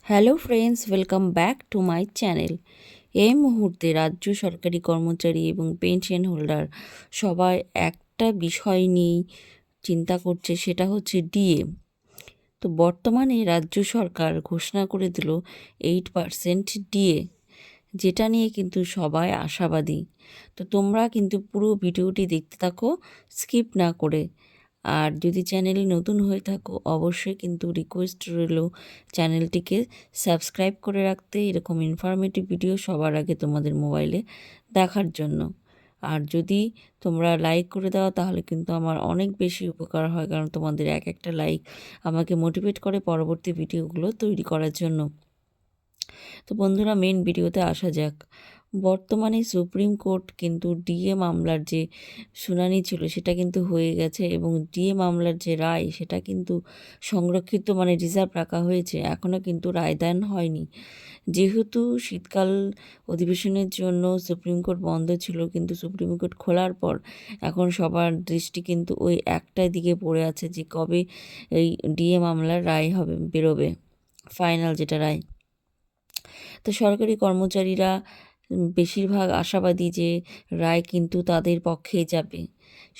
Hello friends, welcome back to my channel. এই মুহূর্তে রাজ্য সরকারি কর্মচারী এবং পেনশন হোল্ডার সবাই একটা বিষয় নিয়েই চিন্তা করছে, সেটা হচ্ছে ডিএ। তো বর্তমানে রাজ্য সরকার ঘোষণা করে দিল 8% ডিএ, যেটা নিয়ে কিন্তু সবাই আশাবাদী। তো তোমরা কিন্তু পুরো ভিডিওটি দেখতে থাকো, স্কিপ না করে। আর যদি চ্যানেলে নতুন হয়ে থাকো, অবশ্যই কিন্তু রিকোয়েস্ট রইল চ্যানেলটিকে সাবস্ক্রাইব করে রাখতে, এরকম ইনফরমেটিভ ভিডিও সবার আগে তোমাদের মোবাইলে দেখার জন্য। আর যদি তোমরা লাইক করে দাও তাহলে কিন্তু আমার অনেক বেশি উপকার হয়, কারণ তোমাদের এক একটা লাইক আমাকে মোটিভেট করে পরবর্তী ভিডিওগুলো তৈরি করার জন্য। তো বন্ধুরা, মেন ভিডিওতে আসা যাক। বর্তমানে সুপ্রিম কোর্ট কিন্তু ডিএ মামলার যে শুনানি ছিল সেটা কিন্তু হয়ে গেছে, এবং ডিএ মামলার যে রায় সেটা কিন্তু সংরক্ষিত রিজার্ভ রাখা হয়েছে, এখনও কিন্তু রায়দান হয়নি। যেহেতু শীতকাল অধিবেশনের জন্য সুপ্রিম কোর্ট বন্ধ ছিল, কিন্তু সুপ্রিম কোর্ট খোলার পর এখন সবার দৃষ্টি কিন্তু ওই একটাই দিকে পড়ে আছে যে কবে এই ডিএ মামলার রায় বেরোবে, ফাইনাল যেটা রায়। তো সরকারি কর্মচারীরা বেশিরভাগ আশাবাদী যে রায় কিন্তু তাদের পক্ষেই যাবে।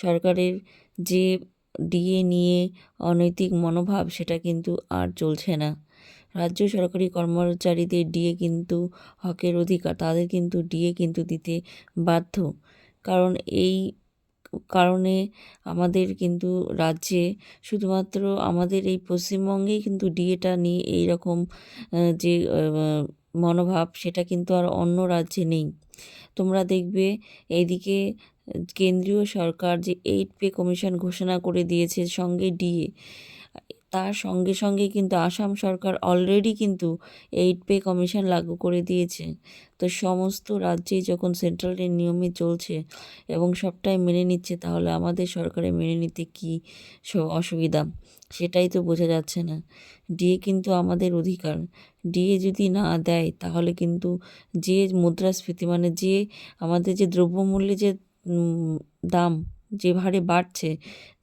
সরকারের যে ডিএ নিয়ে অনৈতিক মনোভাব সেটা কিন্তু আর চলছে না। রাজ্য সরকারি কর্মচারীদের ডিএ কিন্তু হকের অধিকার, তাদের কিন্তু ডিএ কিন্তু দিতে বাধ্য। কারণ এই কারণে আমাদের কিন্তু রাজ্যে, শুধুমাত্র আমাদের এই পশ্চিমবঙ্গেই কিন্তু ডিএটা নিয়ে এইরকম যে মনোভাব সেটা কিন্তু আর অন্য রাজ্যে নেই। তোমরা দেখবে এইদিকে কেন্দ্রীয় সরকার যে 8 পে কমিশন ঘোষণা করে দিয়েছে, সঙ্গে ডিএ, তার সঙ্গে সঙ্গে কিন্তু আসাম সরকার অলরেডি কিন্তু 8 পে কমিশন লাগু করে দিয়েছে। তো সমস্ত রাজ্যেই যখন সেন্ট্রালের নিয়মে চলছে এবং সবটাই মেনে নিচ্ছে, তাহলে আমাদের সরকারে মেনে নিতে কী অসুবিধা, সেটাই তো বোঝা যাচ্ছে না। ডিএ কিন্তু আমাদের অধিকার। ডিএ যদি না দেয় তাহলে কিন্তু যে মুদ্রাস্ফীতি, যে আমাদের যে দ্রব্যমূল্যে যে দাম যে হারে বাড়ছে,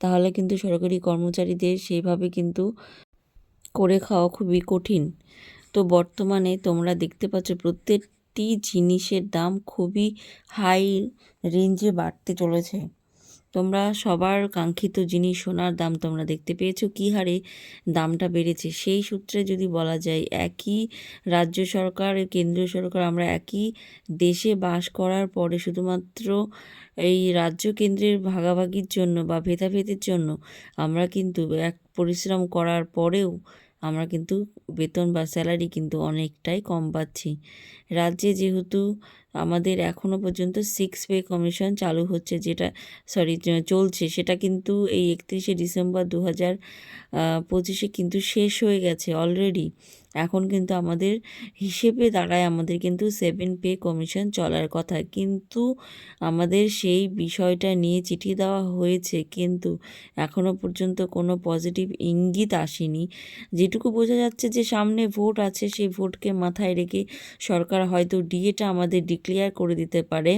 তাহলে কিন্তু সরকারি কর্মচারীদের সেইভাবে কিন্তু করে খাওয়া খুবই কঠিন। তো বর্তমানে তোমরা দেখতে পাচ্ছ প্রত্যেকটি জিনিসের দাম খুবই হাই রেঞ্জে বাড়তে চলেছে। তোমরা সবার কাঙ্ক্ষিত জিনিস সোনার দাম তোমরা দেখতে পেয়েছো কী হারে দামটা বেড়েছে। সেই সূত্রে যদি বলা যায়, একই রাজ্য সরকার কেন্দ্রীয় সরকার, আমরা একই দেশে বাস করার পরে শুধুমাত্র এই রাজ্য কেন্দ্রের ভাগাভাগির জন্য বা ভেদাভেদের জন্য আমরা কিন্তু এক পরিশ্রম করার পরেও আমরা কিন্তু বেতন বা স্যালারি কিন্তু অনেকটাই কম পাচ্ছি। রাজ্যে যেহেতু আমাদের এখনও পর্যন্ত 6 পে কমিশন চালু হচ্ছে, চলছে, সেটা কিন্তু এই 31শে ডিসেম্বর 2025 কিন্তু শেষ হয়ে গেছে অলরেডি। এখন কিন্তু আমাদের হিসেবে দাঁড়ায় আমাদের কিন্তু 7 পে কমিশন চলার কথা, কিন্তু আমাদের সেই বিষয়টা নিয়ে চিঠি দেওয়া হয়েছে, কিন্তু এখনও পর্যন্ত কোনো পজিটিভ ইঙ্গিত আসেনি। যেটুকু বোঝা যাচ্ছে যে সামনে ভোট আছে, সেই ভোটকে মাথায় রেখে সরকার হয়তো ডিএটা আমাদের ডিক্লেয়ার করে দিতে পারে,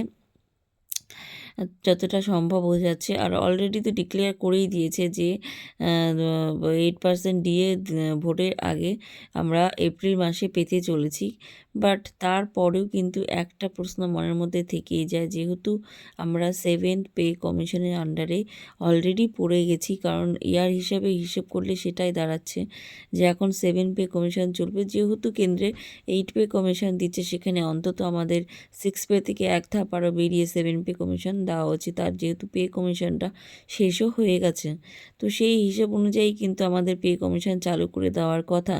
যতটা সম্ভব বোঝা যাচ্ছে। আর অলরেডি তো ডিক্লেয়ার করেই দিয়েছে যে 8% ডিএ ভোটের আগে আমরা এপ্রিল মাসে পেতে চলেছি। বাট তারপরেও কিন্তু একটা প্রশ্ন মনের মধ্যে থেকেই যায়, যেহেতু আমরা 7 পে কমিশনের আন্ডারে অলরেডি পড়ে গেছি, কারণ ইয়ার হিসেব করলে সেটাই দাঁড়াচ্ছে যে এখন 7 পে কমিশন চলবে। যেহেতু কেন্দ্রে 8 পে কমিশন দিচ্ছে, সেখানে অন্তত আমাদের 6 পে থেকে এক ধাপ আরও বেরিয়ে 7 পে কমিশন দেওয়া উচিত। আর যেহেতু পে কমিশনটা শেষও হয়ে গেছে, তো সেই হিসেব অনুযায়ী কিন্তু আমাদের পে কমিশন চালু করে দেওয়ার কথা।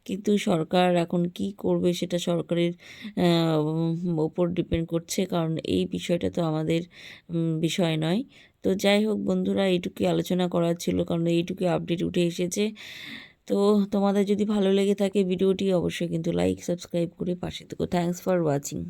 কিন্তু সরকার এখন কি করবে সেটা সরকারের ওপর ডিপেন্ড করছে, কারণ এই বিষয়টা তো আমাদের বিষয় নয়। তো যাই হোক বন্ধুরা, এইটুকুই আলোচনা করার ছিল, কারণ এইটুকুই আপডেট উঠে এসেছে। তো তোমাদের যদি ভালো লেগে থাকে ভিডিওটি, অবশ্যই কিন্তু লাইক সাবস্ক্রাইব করে পাশে থেকো। Thanks for watching.